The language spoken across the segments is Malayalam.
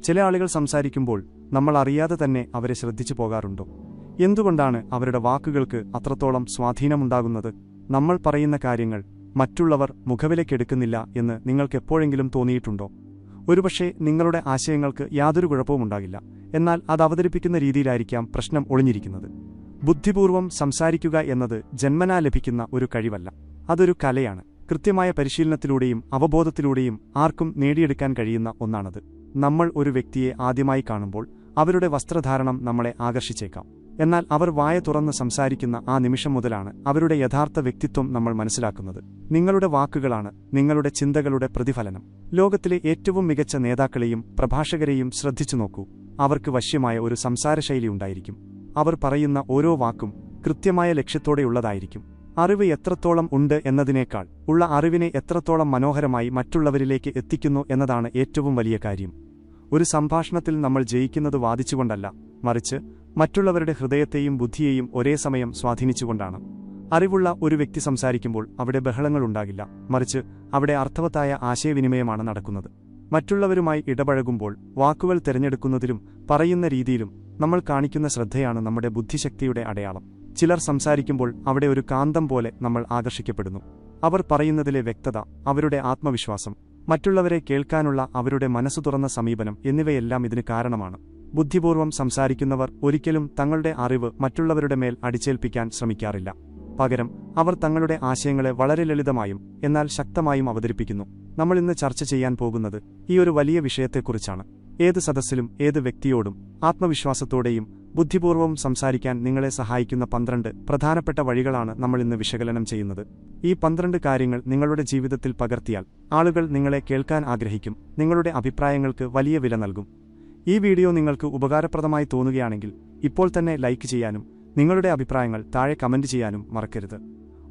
ചില ആളുകൾ സംസാരിക്കുമ്പോൾ നമ്മൾ അറിയാതെ തന്നെ അവരെ ശ്രദ്ധിച്ചു പോകാറുണ്ടോ? എന്തുകൊണ്ടാണ് അവരുടെ വാക്കുകൾക്ക് അത്രത്തോളം സ്വാധീനമുണ്ടാകുന്നത്? നമ്മൾ പറയുന്ന കാര്യങ്ങൾ മറ്റുള്ളവർ മുഖവിലയ്ക്കെടുക്കുന്നില്ല എന്ന് നിങ്ങൾക്കെപ്പോഴെങ്കിലും തോന്നിയിട്ടുണ്ടോ? ഒരുപക്ഷെ നിങ്ങളുടെ ആശയങ്ങൾക്ക് യാതൊരു കുഴപ്പവുമുണ്ടാകില്ല, എന്നാൽ അത് അവതരിപ്പിക്കുന്ന രീതിയിലായിരിക്കാം പ്രശ്നം ഒളിഞ്ഞിരിക്കുന്നത്. ബുദ്ധിപൂർവ്വം സംസാരിക്കുക എന്നത് ജന്മനാ ലഭിക്കുന്ന ഒരു കഴിവല്ല, അതൊരു കലയാണ്. കൃത്യമായ പരിശീലനത്തിലൂടെയും അവബോധത്തിലൂടെയും ആർക്കും നേടിയെടുക്കാൻ കഴിയുന്ന ഒന്നാണത്. നമ്മൾ ഒരു വ്യക്തിയെ ആദ്യമായി കാണുമ്പോൾ അവരുടെ വസ്ത്രധാരണം നമ്മളെ ആകർഷിച്ചേക്കാം, എന്നാൽ അവർ വായ തുറന്ന് സംസാരിക്കുന്ന ആ നിമിഷം മുതലാണ് അവരുടെ യഥാർത്ഥ വ്യക്തിത്വം നമ്മൾ മനസ്സിലാക്കുന്നത്. നിങ്ങളുടെ വാക്കുകളാണ് നിങ്ങളുടെ ചിന്തകളുടെ പ്രതിഫലനം. ലോകത്തിലെ ഏറ്റവും മികച്ച നേതാക്കളെയും പ്രഭാഷകരെയും ശ്രദ്ധിച്ചു നോക്കൂ. അവർക്ക് വശ്യമായ ഒരു സംസാരശൈലി ഉണ്ടായിരിക്കും. അവർ പറയുന്ന ഓരോ വാക്കും കൃത്യമായ ലക്ഷ്യത്തോടെയുള്ളതായിരിക്കും. അറിവ് എത്രത്തോളം ഉണ്ട് എന്നതിനേക്കാൾ ഉള്ള അറിവിനെ എത്രത്തോളം മനോഹരമായി മറ്റുള്ളവരിലേക്ക് എത്തിക്കുന്നു എന്നതാണ് ഏറ്റവും വലിയ കാര്യം. ഒരു സംഭാഷണത്തിൽ നമ്മൾ ജയിക്കുന്നത് വാദിച്ചുകൊണ്ടല്ല, മറിച്ച് മറ്റുള്ളവരുടെ ഹൃദയത്തെയും ബുദ്ധിയെയും ഒരേ സമയം സ്വാധീനിച്ചുകൊണ്ടാണ്. അറിവുള്ള ഒരു വ്യക്തി സംസാരിക്കുമ്പോൾ അവിടെ ബഹളങ്ങളുണ്ടാകില്ല, മറിച്ച് അവിടെ അർത്ഥവത്തായ ആശയവിനിമയമാണ് നടക്കുന്നത്. മറ്റുള്ളവരുമായി ഇടപഴകുമ്പോൾ വാക്കുകൾ തിരഞ്ഞെടുക്കുന്നതിലും പറയുന്ന രീതിയിലും നമ്മൾ കാണിക്കുന്ന ശ്രദ്ധയാണ് നമ്മുടെ ബുദ്ധിശക്തിയുടെ അടയാളം. ചിലർ സംസാരിക്കുമ്പോൾ അവിടെ ഒരു കാന്തം പോലെ നമ്മൾ ആകർഷിക്കപ്പെടുന്നു. അവർ പറയുന്നതിലെ വ്യക്തത, അവരുടെ ആത്മവിശ്വാസം, മറ്റുള്ളവരെ കേൾക്കാനുള്ള അവരുടെ മനസ്സു തുറന്ന സമീപനം എന്നിവയെല്ലാം ഇതിന് കാരണമാണ്. ബുദ്ധിപൂർവ്വം സംസാരിക്കുന്നവർ ഒരിക്കലും തങ്ങളുടെ അറിവ് മറ്റുള്ളവരുടെ മേൽ അടിച്ചേൽപ്പിക്കാൻ ശ്രമിക്കാറില്ല. പകരം അവർ തങ്ങളുടെ ആശയങ്ങളെ വളരെ ലളിതമായും എന്നാൽ ശക്തമായും അവതരിപ്പിക്കുന്നു. നമ്മൾ ഇന്ന് ചർച്ച ചെയ്യാൻ പോകുന്നത് ഈ ഒരു വലിയ വിഷയത്തെക്കുറിച്ചാണ്. ഏത് സദസ്സിലും ഏത് വ്യക്തിയോടും ആത്മവിശ്വാസത്തോടെയും ബുദ്ധിപൂർവ്വം സംസാരിക്കാൻ നിങ്ങളെ സഹായിക്കുന്ന 12 പ്രധാനപ്പെട്ട വഴികളാണ് നമ്മൾ ഇന്ന് വിശകലനം ചെയ്യുന്നത്. ഈ 12 കാര്യങ്ങൾ നിങ്ങളുടെ ജീവിതത്തിൽ പകർത്തിയാൽ ആളുകൾ നിങ്ങളെ കേൾക്കാൻ ആഗ്രഹിക്കും, നിങ്ങളുടെ അഭിപ്രായങ്ങൾക്ക് വലിയ വില നൽകും. ഈ വീഡിയോ നിങ്ങൾക്ക് ഉപകാരപ്രദമായി തോന്നുകയാണെങ്കിൽ ഇപ്പോൾ തന്നെ ലൈക്ക് ചെയ്യാനും നിങ്ങളുടെ അഭിപ്രായങ്ങൾ താഴെ കമന്റ് ചെയ്യാനും മറക്കരുത്.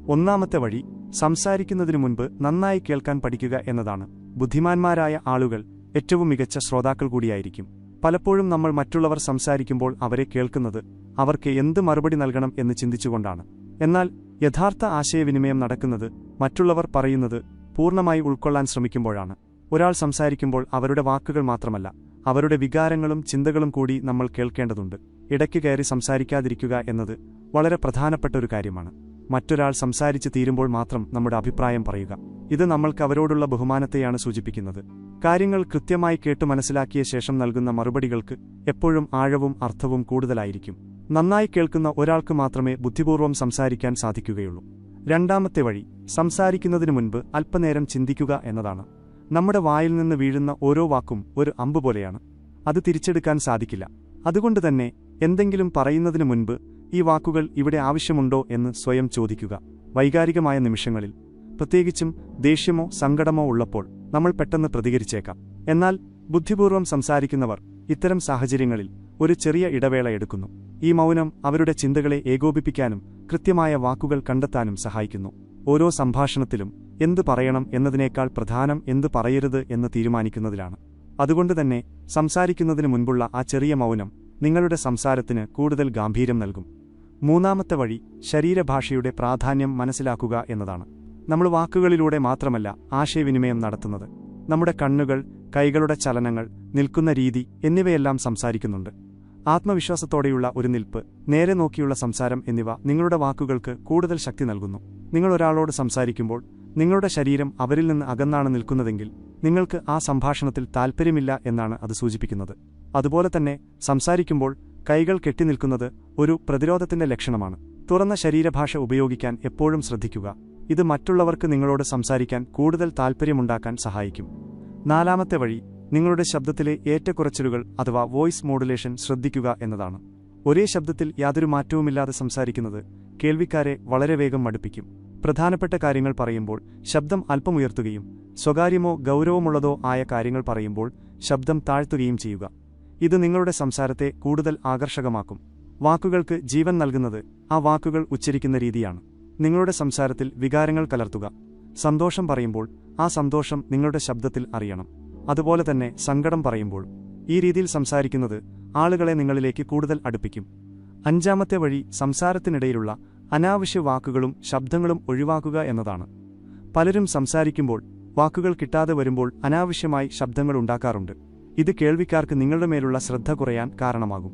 ഒന്നാമത്തെ വഴി, സംസാരിക്കുന്നതിനു മുൻപ് നന്നായി കേൾക്കാൻ പഠിക്കുക എന്നതാണ്. ബുദ്ധിമാന്മാരായ ആളുകൾ ഏറ്റവും മികച്ച ശ്രോതാക്കൾ കൂടിയായിരിക്കും. പലപ്പോഴും നമ്മൾ മറ്റുള്ളവർ സംസാരിക്കുമ്പോൾ അവരെ കേൾക്കുന്നത് അവർക്ക് എന്ത് മറുപടി നൽകണം എന്ന് ചിന്തിച്ചുകൊണ്ടാണ്. എന്നാൽ യഥാർത്ഥ ആശയവിനിമയം നടക്കുന്നത് മറ്റുള്ളവർ പറയുന്നത് പൂർണ്ണമായി ഉൾക്കൊള്ളാൻ ശ്രമിക്കുമ്പോഴാണ്. ഒരാൾ സംസാരിക്കുമ്പോൾ അവരുടെ വാക്കുകൾ മാത്രമല്ല, അവരുടെ വികാരങ്ങളും ചിന്തകളും കൂടി നമ്മൾ കേൾക്കേണ്ടതുണ്ട്. ഇടയ്ക്ക് കയറി സംസാരിക്കാതിരിക്കുക എന്നത് വളരെ പ്രധാനപ്പെട്ട ഒരു കാര്യമാണ്. മറ്റൊരാൾ സംസാരിച്ച് തീരുമ്പോൾ മാത്രം നമ്മുടെ അഭിപ്രായം പറയുക. ഇത് നമ്മൾക്ക് അവരോടുള്ള ബഹുമാനത്തെയാണ് സൂചിപ്പിക്കുന്നത്. കാര്യങ്ങൾ കൃത്യമായി കേട്ടു മനസ്സിലാക്കിയ ശേഷം നൽകുന്ന മറുപടികൾക്ക് എപ്പോഴും ആഴവും അർത്ഥവും കൂടുതലായിരിക്കും. നന്നായി കേൾക്കുന്ന ഒരാൾക്ക് മാത്രമേ ബുദ്ധിപൂർവ്വം സംസാരിക്കാൻ സാധിക്കുകയുള്ളൂ. രണ്ടാമത്തെ വഴി, സംസാരിക്കുന്നതിനു മുൻപ് അല്പനേരം ചിന്തിക്കുക എന്നതാണ്. നമ്മുടെ വായിൽ നിന്ന് വീഴുന്ന ഓരോ വാക്കും ഒരു അമ്പ് പോലെയാണ്. അത് തിരിച്ചെടുക്കാൻ സാധിക്കില്ല. അതുകൊണ്ടുതന്നെ എന്തെങ്കിലും പറയുന്നതിനു മുൻപ് ഈ വാക്കുകൾ ഇവിടെ ആവശ്യമുണ്ടോ എന്ന് സ്വയം ചോദിക്കുക. വൈകാരികമായ നിമിഷങ്ങളിൽ, പ്രത്യേകിച്ചും ദേഷ്യമോ സങ്കടമോ ഉള്ളപ്പോൾ നമ്മൾ പെട്ടെന്ന് പ്രതികരിച്ചേക്കാം. എന്നാൽ ബുദ്ധിപൂർവ്വം സംസാരിക്കുന്നവർ ഇത്തരം സാഹചര്യങ്ങളിൽ ഒരു ചെറിയ ഇടവേള എടുക്കുന്നു. ഈ മൗനം അവരുടെ ചിന്തകളെ ഏകോപിപ്പിക്കാനും കൃത്യമായ വാക്കുകൾ കണ്ടെത്താനും സഹായിക്കുന്നു. ഓരോ സംഭാഷണത്തിലും എന്തു പറയണം എന്നതിനേക്കാൾ പ്രധാനം എന്തു പറയരുത് എന്ന് തീരുമാനിക്കുന്നതിലാണ്. അതുകൊണ്ടുതന്നെ സംസാരിക്കുന്നതിന് മുൻപുള്ള ആ ചെറിയ മൗനം നിങ്ങളുടെ സംസാരത്തിന് കൂടുതൽ ഗാംഭീര്യം നൽകും. മൂന്നാമത്തെ വഴി, ശരീരഭാഷയുടെ പ്രാധാന്യം മനസ്സിലാക്കുക എന്നതാണ്. നമ്മൾ വാക്കുകളിലൂടെ മാത്രമല്ല ആശയവിനിമയം നടത്തുന്നത്. നമ്മുടെ കണ്ണുകൾ, കൈകളുടെ ചലനങ്ങൾ, നിൽക്കുന്ന രീതി എന്നിവയെല്ലാം സംസാരിക്കുന്നുണ്ട്. ആത്മവിശ്വാസത്തോടെയുള്ള ഒരു നിൽപ്പ്, നേരെ നോക്കിയുള്ള സംസാരം എന്നിവ നിങ്ങളുടെ വാക്കുകൾക്ക് കൂടുതൽ ശക്തി നൽകുന്നു. നിങ്ങൾ ഒരാളോട് സംസാരിക്കുമ്പോൾ നിങ്ങളുടെ ശരീരം അവരിൽ നിന്ന് അകന്നാണ് നിൽക്കുന്നതെങ്കിൽ നിങ്ങൾക്ക് ആ സംഭാഷണത്തിൽ താൽപ്പര്യമില്ല എന്നാണ് അത് സൂചിപ്പിക്കുന്നത്. അതുപോലെ തന്നെ സംസാരിക്കുമ്പോൾ കൈകൾ കെട്ടിനിൽക്കുന്നത് ഒരു പ്രതിരോധത്തിന്റെ ലക്ഷണമാണ്. തുറന്ന ശരീരഭാഷ ഉപയോഗിക്കാൻ എപ്പോഴും ശ്രദ്ധിക്കുക. ഇത് മറ്റുള്ളവർക്ക് നിങ്ങളോട് സംസാരിക്കാൻ കൂടുതൽ താൽപ്പര്യമുണ്ടാക്കാൻ സഹായിക്കും. നാലാമത്തെ വഴി, നിങ്ങളുടെ ശബ്ദത്തിലെ ഏറ്റക്കുറച്ചിലുകൾ അഥവാ വോയിസ് മോഡുലേഷൻ ശ്രദ്ധിക്കുക എന്നതാണ്. ഒരേ ശബ്ദത്തിൽ യാതൊരു മാറ്റവുമില്ലാതെ സംസാരിക്കുന്നത് കേൾവിക്കാരെ വളരെ വേഗം മടുപ്പിക്കും. പ്രധാനപ്പെട്ട കാര്യങ്ങൾ പറയുമ്പോൾ ശബ്ദം അല്പം ഉയർത്തുകയും സ്വകാര്യമോ ഗൗരവമുള്ളതോ ആയ കാര്യങ്ങൾ പറയുമ്പോൾ ശബ്ദം താഴ്ത്തുകയും ചെയ്യുക. ഇത് നിങ്ങളുടെ സംസാരത്തെ കൂടുതൽ ആകർഷകമാക്കും. വാക്കുകൾക്ക് ജീവൻ നൽകുന്നത് ആ വാക്കുകൾ ഉച്ചരിക്കുന്ന രീതിയാണ്. നിങ്ങളുടെ സംസാരത്തിൽ വികാരങ്ങൾ കലർത്തുക. സന്തോഷം പറയുമ്പോൾ ആ സന്തോഷം നിങ്ങളുടെ ശബ്ദത്തിൽ അറിയണം. അതുപോലെ തന്നെ സങ്കടം പറയുമ്പോൾ ഈ രീതിയിൽ സംസാരിക്കുന്നത് ആളുകളെ നിങ്ങളിലേക്ക് കൂടുതൽ അടുപ്പിക്കും. അഞ്ചാമത്തെ വഴി, സംസാരത്തിനിടയിലുള്ള അനാവശ്യ വാക്കുകളും ശബ്ദങ്ങളും ഒഴിവാക്കുക എന്നതാണ്. പലരും സംസാരിക്കുമ്പോൾ വാക്കുകൾ കിട്ടാതെ വരുമ്പോൾ അനാവശ്യമായി ശബ്ദങ്ങൾ ഉണ്ടാക്കാറുണ്ട്. ഇത് കേൾവിക്കാർക്ക് നിങ്ങളുടെ മേലുള്ള ശ്രദ്ധ കുറയാൻ കാരണമാകും.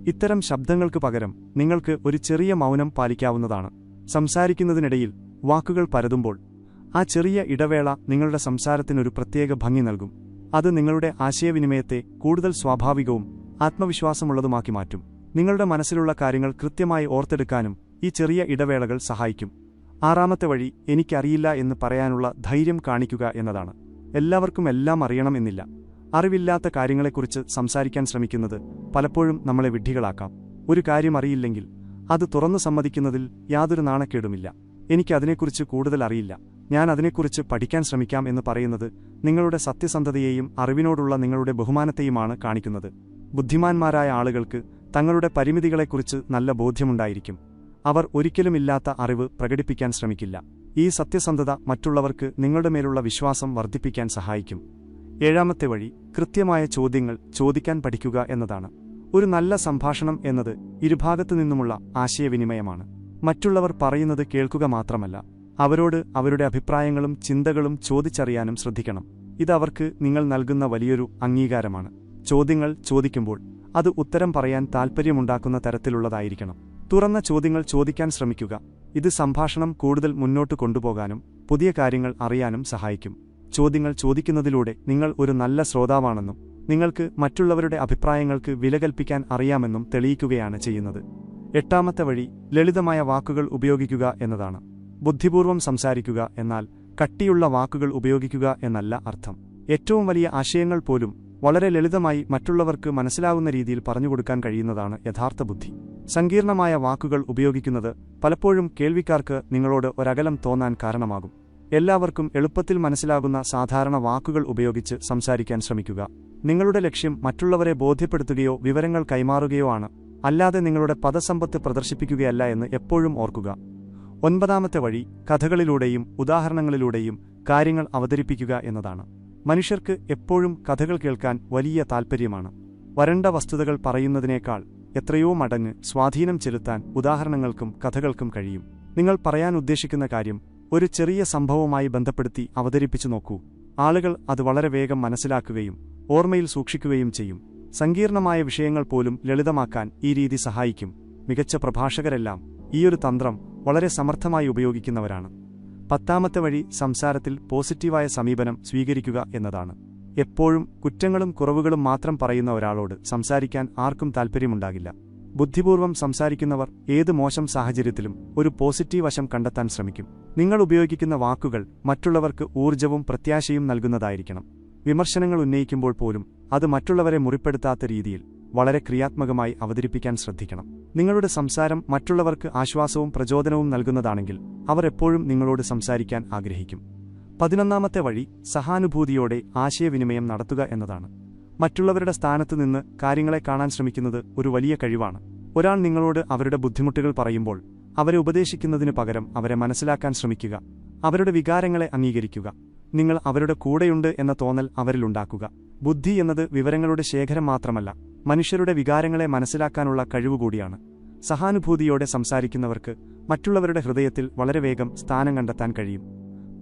ഇത്തരം ശബ്ദങ്ങൾക്ക് പകരം നിങ്ങൾക്ക് ഒരു ചെറിയ മൗനം പാലിക്കാവുന്നതാണ്. സംസാരിക്കുന്നതിനിടയിൽ വാക്കുകൾ പരതുമ്പോൾ ആ ചെറിയ ഇടവേള നിങ്ങളുടെ സംസാരത്തിനൊരു പ്രത്യേക ഭംഗി നൽകും. അത് നിങ്ങളുടെ ആശയവിനിമയത്തെ കൂടുതൽ സ്വാഭാവികവും ആത്മവിശ്വാസമുള്ളതുമാക്കി മാറ്റും. നിങ്ങളുടെ മനസ്സിലുള്ള കാര്യങ്ങൾ കൃത്യമായി ഓർത്തെടുക്കാനും ഈ ചെറിയ ഇടവേളകൾ സഹായിക്കും. ആറാമത്തെ വഴി എനിക്കറിയില്ല എന്ന് പറയാനുള്ള ധൈര്യം കാണിക്കുക എന്നതാണ്. എല്ലാവർക്കും എല്ലാം അറിയണമെന്നില്ല. അറിവില്ലാത്ത കാര്യങ്ങളെക്കുറിച്ച് സംസാരിക്കാൻ ശ്രമിക്കുന്നത് പലപ്പോഴും നമ്മളെ വിഡ്ഢികളാക്കാം. ഒരു കാര്യം അറിയില്ലെങ്കിൽ അത് തുറന്നു സമ്മതിക്കുന്നതിൽ യാതൊരു നാണക്കേടുമില്ല. എനിക്കതിനെക്കുറിച്ച് കൂടുതൽ അറിയില്ല, ഞാൻ അതിനെക്കുറിച്ച് പഠിക്കാൻ ശ്രമിക്കാം എന്ന് പറയുന്നത് നിങ്ങളുടെ സത്യസന്ധതയെയും അറിവിനോടുള്ള നിങ്ങളുടെ ബഹുമാനത്തെയുമാണ് കാണിക്കുന്നത്. ബുദ്ധിമാന്മാരായ ആളുകൾക്ക് തങ്ങളുടെ പരിമിതികളെക്കുറിച്ച് നല്ല ബോധ്യമുണ്ടായിരിക്കും. അവർ ഒരിക്കലുമില്ലാത്ത അറിവ് പ്രകടിപ്പിക്കാൻ ശ്രമിക്കില്ല. ഈ സത്യസന്ധത മറ്റുള്ളവർക്ക് നിങ്ങളുടെ മേലുള്ള വിശ്വാസം വർദ്ധിപ്പിക്കാൻ സഹായിക്കും. ഏഴാമത്തെ വഴി കൃത്യമായ ചോദ്യങ്ങൾ ചോദിക്കാൻ പഠിക്കുക എന്നതാണ്. ഒരു നല്ല സംഭാഷണം എന്നത് ഇരുഭാഗത്തു നിന്നുമുള്ള ആശയവിനിമയമാണ്. മറ്റുള്ളവർ പറയുന്നത് കേൾക്കുക മാത്രമല്ല, അവരോട് അവരുടെ അഭിപ്രായങ്ങളും ചിന്തകളും ചോദിച്ചറിയാനും ശ്രദ്ധിക്കണം. ഇത് അവർക്ക് നിങ്ങൾ നൽകുന്ന വലിയൊരു അംഗീകാരമാണ്. ചോദ്യങ്ങൾ ചോദിക്കുമ്പോൾ അത് ഉത്തരം പറയാൻ താൽപ്പര്യമുണ്ടാക്കുന്ന തരത്തിലുള്ളതായിരിക്കണം. തുറന്ന ചോദ്യങ്ങൾ ചോദിക്കാൻ ശ്രമിക്കുക. ഇത് സംഭാഷണം കൂടുതൽ മുന്നോട്ട് കൊണ്ടുപോകാനും പുതിയ കാര്യങ്ങൾ അറിയാനും സഹായിക്കും. ചോദ്യങ്ങൾ ചോദിക്കുന്നതിലൂടെ നിങ്ങൾ ഒരു നല്ല ശ്രോതാവാണെന്നും നിങ്ങൾക്ക് മറ്റുള്ളവരുടെ അഭിപ്രായങ്ങൾക്ക് വില കൽപ്പിക്കാൻ അറിയാമെന്നും തെളിയിക്കുകയാണ് ചെയ്യുന്നത്. എട്ടാമത്തെ വഴി ലളിതമായ വാക്കുകൾ ഉപയോഗിക്കുക എന്നതാണ്. ബുദ്ധിപൂർവ്വം സംസാരിക്കുക എന്നാൽ കട്ടിയുള്ള വാക്കുകൾ ഉപയോഗിക്കുക എന്നല്ല അർത്ഥം. ഏറ്റവും വലിയ ആശയങ്ങൾ പോലും വളരെ ലളിതമായി മറ്റുള്ളവർക്ക് മനസ്സിലാകുന്ന രീതിയിൽ പറഞ്ഞുകൊടുക്കാൻ കഴിയുന്നതാണ് യഥാർത്ഥ ബുദ്ധി. സങ്കീർണമായ വാക്കുകൾ ഉപയോഗിക്കുന്നത് പലപ്പോഴും കേൾവിക്കാർക്ക് നിങ്ങളോട് ഒരകലം തോന്നാൻ കാരണമാകും. എല്ലാവർക്കും എളുപ്പത്തിൽ മനസ്സിലാകുന്ന സാധാരണ വാക്കുകൾ ഉപയോഗിച്ച് സംസാരിക്കാൻ ശ്രമിക്കുക. നിങ്ങളുടെ ലക്ഷ്യം മറ്റുള്ളവരെ ബോധ്യപ്പെടുത്തുകയോ വിവരങ്ങൾ കൈമാറുകയോ ആണ്, അല്ലാതെ നിങ്ങളുടെ പദസമ്പത്ത് പ്രദർശിപ്പിക്കുകയല്ല എന്ന് എപ്പോഴും ഓർക്കുക. ഒൻപതാമത്തെ വഴി കഥകളിലൂടെയും ഉദാഹരണങ്ങളിലൂടെയും കാര്യങ്ങൾ അവതരിപ്പിക്കുക എന്നതാണ്. മനുഷ്യർക്ക് എപ്പോഴും കഥകൾ കേൾക്കാൻ വലിയ താൽപ്പര്യമാണ്. വരണ്ട വസ്തുതകൾ പറയുന്നതിനേക്കാൾ എത്രയോ മടങ്ങ് സ്വാധീനം ചെലുത്താൻ ഉദാഹരണങ്ങൾക്കും കഥകൾക്കും കഴിയും. നിങ്ങൾ പറയാൻ ഉദ്ദേശിക്കുന്ന കാര്യം ഒരു ചെറിയ സംഭവവുമായി ബന്ധപ്പെടുത്തി അവതരിപ്പിച്ചു നോക്കൂ. ആളുകൾ അത് വളരെ വേഗം മനസ്സിലാക്കുകയും ഓർമ്മയിൽ സൂക്ഷിക്കുകയും ചെയ്യും. സങ്കീർണമായ വിഷയങ്ങൾ പോലും ലളിതമാക്കാൻ ഈ രീതി സഹായിക്കും. മികച്ച പ്രഭാഷകരെല്ലാം ഈയൊരു തന്ത്രം വളരെ സമർത്ഥമായി ഉപയോഗിക്കുന്നവരാണ്. പത്താമത്തെ വഴി സംസാരത്തിൽ പോസിറ്റീവായ സമീപനം സ്വീകരിക്കുക എന്നതാണ്. എപ്പോഴും കുറ്റങ്ങളും കുറവുകളും മാത്രം പറയുന്ന ഒരാളോട് സംസാരിക്കാൻ ആർക്കും താൽപ്പര്യമുണ്ടാകില്ല. ബുദ്ധിപൂർവ്വം സംസാരിക്കുന്നവർ ഏത് മോശം സാഹചര്യത്തിലും ഒരു പോസിറ്റീവ് വശം കണ്ടെത്താൻ ശ്രമിക്കും. നിങ്ങൾ ഉപയോഗിക്കുന്ന വാക്കുകൾ മറ്റുള്ളവർക്ക് ഊർജ്ജവും പ്രത്യാശയും നൽകുന്നതായിരിക്കണം. വിമർശനങ്ങൾ ഉന്നയിക്കുമ്പോൾ പോലും അത് മറ്റുള്ളവരെ മുറിപ്പെടുത്താത്ത രീതിയിൽ വളരെ ക്രിയാത്മകമായി അവതരിപ്പിക്കാൻ ശ്രദ്ധിക്കണം. നിങ്ങളുടെ സംസാരം മറ്റുള്ളവർക്ക് ആശ്വാസവും പ്രചോദനവും നൽകുന്നതാണെങ്കിൽ അവർ എപ്പോഴും നിങ്ങളോട് സംസാരിക്കാൻ ആഗ്രഹിക്കും. 11ാമത്തെ വഴി സഹാനുഭൂതിയോടെ ആശയവിനിമയം നടത്തുക എന്നതാണ്. മറ്റുള്ളവരുടെ സ്ഥാനത്ത് നിന്ന് കാര്യങ്ങളെ കാണാൻ ശ്രമിക്കുന്നത് ഒരു വലിയ കഴിവാണ്. ഒരാൾ നിങ്ങളോട് അവരുടെ ബുദ്ധിമുട്ടുകൾ പറയുമ്പോൾ അവരെ ഉപദേശിക്കുന്നതിനു പകരം അവരെ മനസ്സിലാക്കാൻ ശ്രമിക്കുക. അവരുടെ വികാരങ്ങളെ അംഗീകരിക്കുക. നിങ്ങൾ അവരുടെ കൂടെയുണ്ട് എന്ന തോന്നൽ അവരിലുണ്ടാക്കുക. ബുദ്ധി എന്നത് വിവരങ്ങളുടെ ശേഖരം മാത്രമല്ല, മനുഷ്യരുടെ വികാരങ്ങളെ മനസ്സിലാക്കാനുള്ള കഴിവുകൂടിയാണ്. സഹാനുഭൂതിയോടെ സംസാരിക്കുന്നവർക്ക് മറ്റുള്ളവരുടെ ഹൃദയത്തിൽ വളരെ വേഗം സ്ഥാനം കണ്ടെത്താൻ കഴിയും.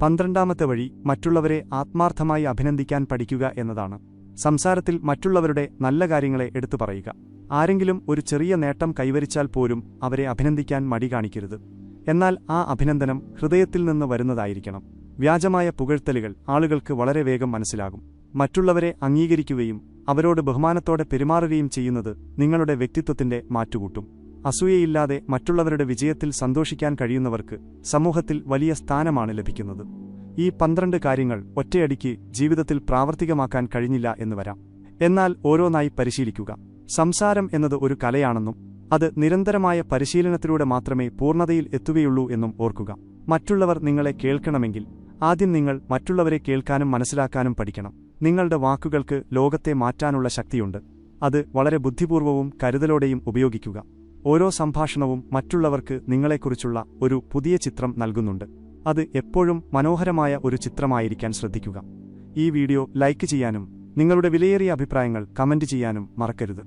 12ാമത്തെ വഴി മറ്റുള്ളവരെ ആത്മാർത്ഥമായി അഭിനന്ദിക്കാൻ പഠിക്കുക എന്നതാണ്. സംസാരത്തിൽ മറ്റുള്ളവരുടെ നല്ല കാര്യങ്ങളെ എടുത്തു പറയുക. ആരെങ്കിലും ഒരു ചെറിയ നേട്ടം കൈവരിച്ചാൽ പോലും അവരെ അഭിനന്ദിക്കാൻ മടി കാണിക്കരുത്. എന്നാൽ ആ അഭിനന്ദനം ഹൃദയത്തിൽ നിന്ന് വരുന്നതായിരിക്കണം. വ്യാജമായ പുകഴ്ത്തലുകൾ ആളുകൾക്ക് വളരെ വേഗം മനസ്സിലാകും. മറ്റുള്ളവരെ അംഗീകരിക്കുകയും അവരോട് ബഹുമാനത്തോടെ പെരുമാറുകയും ചെയ്യുന്നത് നിങ്ങളുടെ വ്യക്തിത്വത്തിന്റെ മാറ്റുകൂട്ടും. അസൂയയില്ലാതെ മറ്റുള്ളവരുടെ വിജയത്തിൽ സന്തോഷിക്കാൻ കഴിയുന്നവർക്ക് സമൂഹത്തിൽ വലിയ സ്ഥാനമാണ് ലഭിക്കുന്നത്. ഈ 12 കാര്യങ്ങൾ ഒറ്റയടിക്ക് ജീവിതത്തിൽ പ്രാവർത്തികമാക്കാൻ കഴിഞ്ഞില്ല എന്ന് വരാം. എന്നാൽ ഓരോന്നായി പരിശീലിക്കുക. സംസാരം എന്നത് ഒരു കലയാണെന്നും അത് നിരന്തരമായ പരിശീലനത്തിലൂടെ മാത്രമേ പൂർണ്ണതയിൽ എത്തുകയുള്ളൂ എന്നും ഓർക്കുക. മറ്റുള്ളവർ നിങ്ങളെ കേൾക്കണമെങ്കിൽ ആദ്യം നിങ്ങൾ മറ്റുള്ളവരെ കേൾക്കാനും മനസ്സിലാക്കാനും പഠിക്കണം. നിങ്ങളുടെ വാക്കുകൾക്ക് ലോകത്തെ മാറ്റാനുള്ള ശക്തിയുണ്ട്. അത് വളരെ ബുദ്ധിപൂർവവും കരുതലോടെയും ഉപയോഗിക്കുക. ഓരോ സംഭാഷണവും മറ്റുള്ളവർക്ക് നിങ്ങളെക്കുറിച്ചുള്ള ഒരു പുതിയ ചിത്രം നൽകുന്നുണ്ട്. അത് എപ്പോഴും മനോഹരമായ ഒരു ചിത്രമായിരിക്കാൻ ശ്രദ്ധിക്കുക. ഈ വീഡിയോ ലൈക്ക് ചെയ്യാനും നിങ്ങളുടെ വിലയേറിയ അഭിപ്രായങ്ങൾ കമന്റ് ചെയ്യാനും മറക്കരുത്.